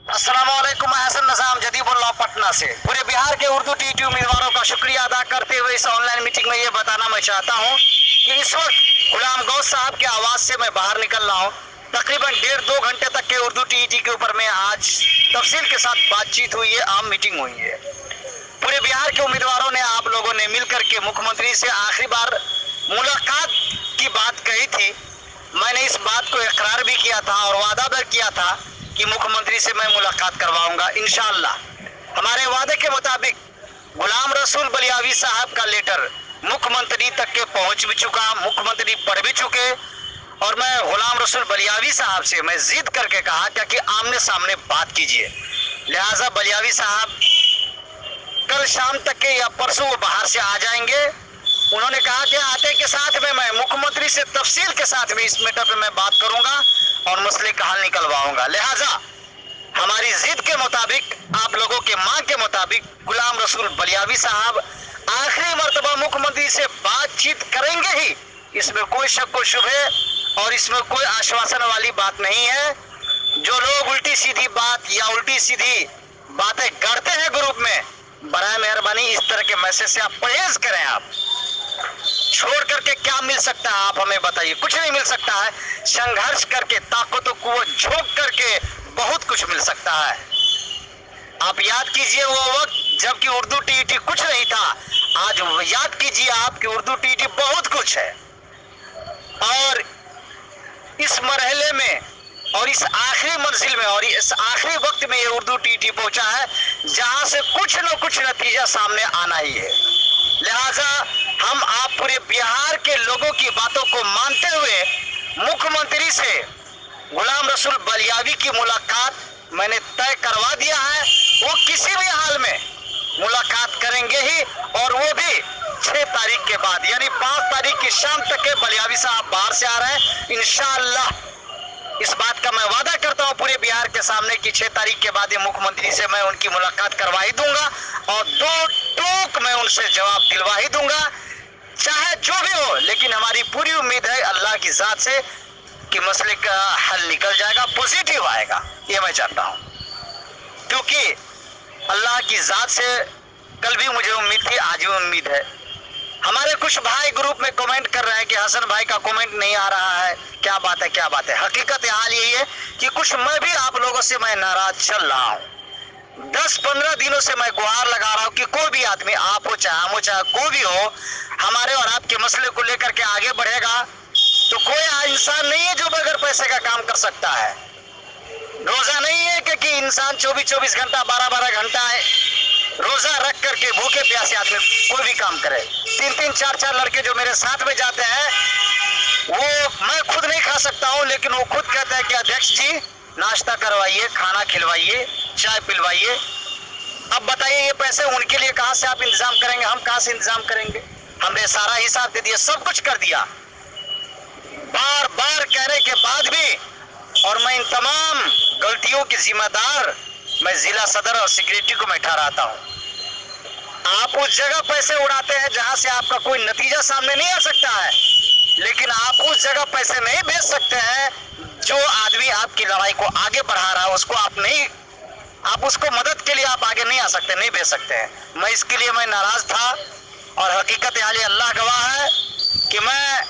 अस्सलामुअलैकुम, मैं हसन नज़ाम जदीबुल्लाह पटना से पूरे बिहार के उर्दू टीटी उम्मीदवारों का शुक्रिया अदा करते हुए इस ऑनलाइन मीटिंग में ये बताना मैं चाहता हूँ कि इस वक्त गुलाम गौस साहब की आवाज़ से मैं बाहर निकल रहा हूँ। तकरीबन 1.5-2 घंटे तक के उर्दू टीटी के ऊपर में आज तफसील के साथ बातचीत हुई है, आम मीटिंग हुई है। पूरे बिहार के उम्मीदवारों ने, आप लोगों ने मिल करके मुख्यमंत्री से आखिरी बार मुलाकात की बात कही थी। मैंने इस बात को इकरार भी किया था और वादा भी किया था कि मुख्यमंत्री से मैं मुलाकात करवाऊंगा इंशाअल्लाह। हमारे वादे के मुताबिक गुलाम रसूल बलियावी साहब का लेटर मुख्यमंत्री तक के पहुंच भी चुका, मुख्यमंत्री पढ़ भी चुके और मैं गुलाम रसूल बलियावी साहब से मैं जिद करके कहा कि आमने सामने बात कीजिए। लिहाजा बलियावी साहब कल शाम तक के या परसों वो बाहर से आ जाएंगे। उन्होंने कहा कि आते के साथ में मैं मुख्यमंत्री से तफसील के साथ में इस मैटर पे मैं बात करूंगा और मसले का हल निकलवाऊंगा। लिहाजा हमारी जिद के मुताबिक, आप लोगों के मांग के मुताबिक गुलाम रसूल बलियावी साहब आखिरी मर्तबा मुख्यमंत्री से बातचीत करेंगे ही, इसमें कोई शक व शुबे और इसमें कोई आश्वासन वाली बात नहीं है। जो लोग उल्टी सीधी बात या उल्टी सीधी बातें करते हैं ग्रुप में, बराए मेहरबानी इस तरह के मैसेज से आप परहेज करें। आप छोड़ करके क्या मिल सकता है, आप हमें बताइए। कुछ नहीं मिल सकता है। संघर्ष करके, ताकतों को झोंक करके बहुत कुछ मिल सकता है। आप याद कीजिए वो वक्त जबकि उर्दू टीटी कुछ नहीं था, आज याद कीजिए आपकी उर्दू टीटी बहुत कुछ है। और इस मरहले में और इस आखिरी मंजिल में और इस आखिरी वक्त में ये उर्दू टीटी पहुंचा है जहां से कुछ न कुछ नतीजा सामने आना ही है। लिहाजा हम आप पूरे बिहार के लोगों की बातों को मानते हुए मुख्यमंत्री से गुलाम रसूल बलियावी की मुलाकात मैंने तय करवा दिया है। वो किसी भी हाल में मुलाकात करेंगे ही और वो भी 6 तारीख के बाद, यानी 5 तारीख की शाम तक के बलियावी साहब बाहर से आ रहे हैं इंशाअल्लाह। इस बात का मैं वादा करता हूं पूरे बिहार के सामने कि 6 तारीख के बाद ये मुख्यमंत्री से मैं उनकी मुलाकात करवा ही दूंगा और 2 टूक मैं उनसे जवाब दिलवा ही दूंगा, चाहे जो भी हो। लेकिन हमारी पूरी उम्मीद है अल्लाह की जात से कि मसले का हल निकल जाएगा, पॉजिटिव आएगा, ये मैं चाहता हूं। क्योंकि अल्लाह की जात से कल भी मुझे उम्मीद थी, आज भी उम्मीद है। हमारे कुछ भाई ग्रुप में कमेंट कर रहे हैं कि हसन भाई का कमेंट नहीं आ रहा है, क्या बात है क्या बात है। हकीकत हाल यही है कि कुछ मैं भी आप लोगों से मैं नाराज चल रहा हूँ। 10-15 दिनों से मैं गुहार लगा रहा हूँ कि कोई भी आदमी, आप हो चाहे हम हो चाहे कोई भी हो, हमारे और आपके मसले को लेकर के आगे बढ़ेगा तो कोई इंसान नहीं है जो बगैर पैसे का काम कर सकता है। रोजा नहीं है कि इंसान 24-24 घंटा 12-12 घंटा रोजा रख करके भूखे प्यासे आदमी कोई भी काम करे। 3-3, 4-4 लड़के जो मेरे साथ में जाते हैं वो मैं खुद नहीं खा सकता हूँ, लेकिन वो खुद कहते हैं कि अध्यक्ष जी नाश्ता करवाइए, खाना खिलवाइए, चाय पिलवाइए। अब बताइए ये पैसे उनके लिए कहाँ से आप इंतजाम करेंगे, हम कहाँ से इंतजाम करेंगे। हमने सारा हिसाब दे दिया, सब कुछ कर दिया, बार बार कहने के बाद भी। और मैं इन तमाम गलतियों की जिम्मेदार मैं जिला सदर और सेक्रेटरी को मैं ठहराता हूं। आप उस जगह पैसे उड़ाते हैं जहां से आपका कोई नतीजा सामने नहीं आ सकता है, लेकिन आप उस जगह पैसे नहीं भेज सकते हैं जो आदमी आपकी लड़ाई को आगे बढ़ा रहा है, उसको आप उसको मदद के लिए आप आगे नहीं आ सकते, नहीं भेज सकते हैं। मैं इसके लिए मैं नाराज था और हकीकत हाल अल्लाह गवाह है कि मैं,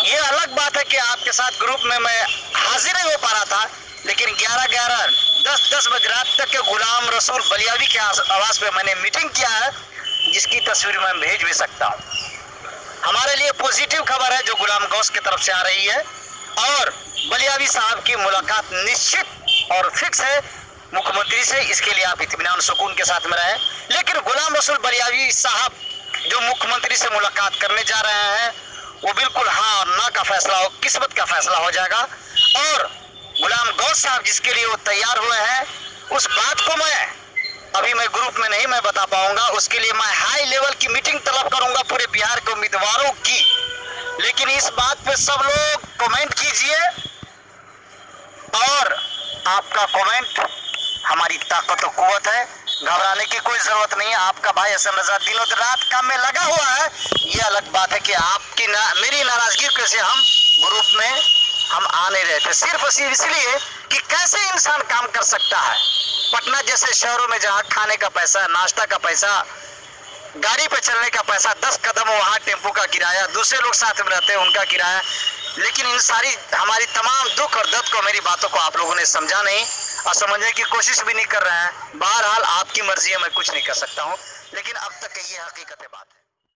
ये अलग बात है कि आपके साथ ग्रुप में मैं हाजिर नहीं हो पा रहा था, लेकिन 11-11, 10-10 बजे रात तक के गुलाम रसूल बलियावी के आवाज़ पे मैंने मीटिंग किया है, जिसकी तस्वीर मैं भेज भी सकता हूँ। हमारे लिए पॉजिटिव खबर है जो गुलाम गौस की तरफ से आ रही है और बलियावी साहब की मुलाकात निश्चित और फिक्स है मुख्यमंत्री से। इसके लिए आप इत्मीनान सुकून के साथ में रहें। लेकिन गुलाम रसूल बलियावी साहब जो मुख्यमंत्री से मुलाकात करने जा रहे हैं वो बिल्कुल हाँ और ना का फैसला हो, किस्मत का फैसला हो जाएगा। और गुलाम गौस साहब जिसके लिए वो तैयार हुए हैं, उस बात को अभी मैं ग्रुप में नहीं मैं बता पाऊंगा। उसके लिए मैं हाई लेवल की मीटिंग तलब करूंगा पूरे बिहार के उम्मीदवारों की। लेकिन इस बात पे सब लोग कमेंट कीजिए और आपका कमेंट हमारी ताकत और कुव्वत है, घबराने की कोई जरूरत नहीं है। आपका भाई हसन रजा दिनों रात काम में लगा हुआ है। ये अलग बात है कि आपकी मेरी नाराजगी कैसे हम ग्रुप में हम आ नहीं रहे थे, सिर्फ इसलिए कि कैसे इंसान काम कर सकता है। पटना जैसे शहरों में जहाँ खाने का पैसा, नाश्ता का पैसा, गाड़ी पे चलने का पैसा, 10 कदम वहाँ टेम्पो का किराया, दूसरे लोग साथ में रहते हैं उनका किराया, लेकिन इन सारी हमारी तमाम दुख और दर्द को, मेरी बातों को आप लोगों ने समझा नहीं और समझने की कोशिश भी नहीं कर रहे हैं। बहरहाल आपकी मर्जी है, मैं कुछ नहीं कर सकता हूँ, लेकिन अब तक ये हकीकत है, बात है।